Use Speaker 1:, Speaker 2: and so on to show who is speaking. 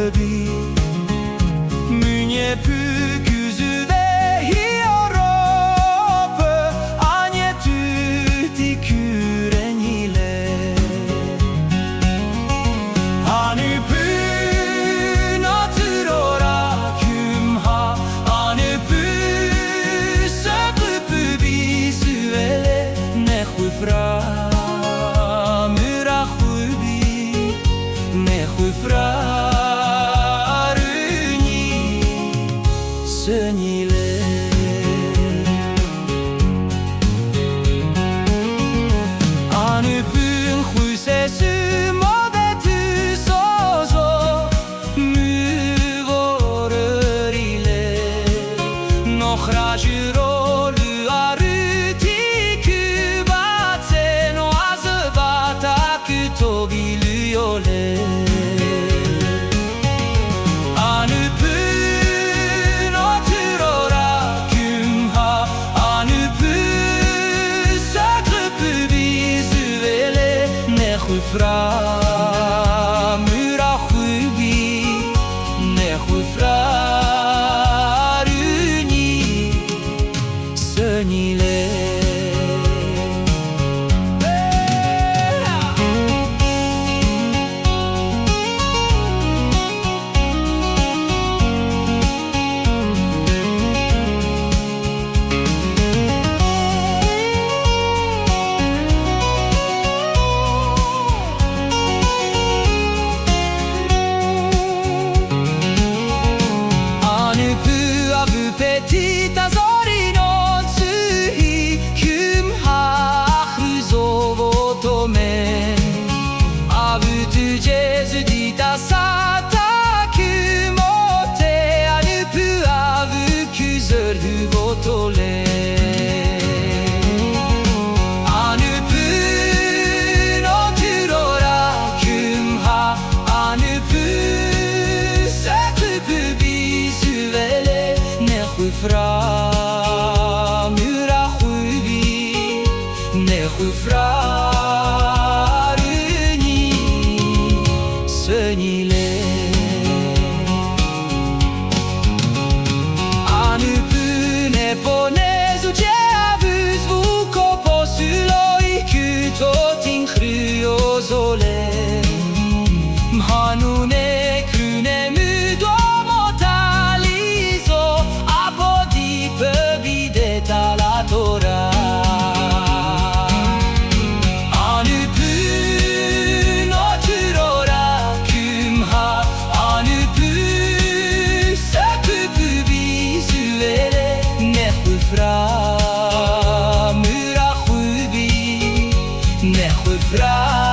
Speaker 1: pöbi Mnie püküzüde Europë Anje ty ti kyren ile Anı pyn atırora kümha Anı py sökü pöbi süvele Ne hüfra Myra hübi Ne hüfra Sönile Anı pün hüsesü modetü sozo Müvorır ile Nohrajı rolü arıti kübatse No azıbata küto gülüyole Anı pün otürora kümha Anı pün söküpü bizüvele Ne hüfra myra hübi Ne hüfra rüni sönile Petita zorino tsuhi kümha hryzowotome Avutu jesu dita sata kümote Anıpı avı küzör hüvotole Anıpın otürora kümha Anıpı söküpü bizüvele Hüfra myra hübi Ne hüfra rüni sönile Anı püne ponezu ceavüz vuko posüloi kütotin hryozole Mhanune krüne müdomotalizo Apodi pöbi detalatora Anı pün otürora kümha Anı pün söküpü bizüvele Ne hüfra myra hübi Ne hüfra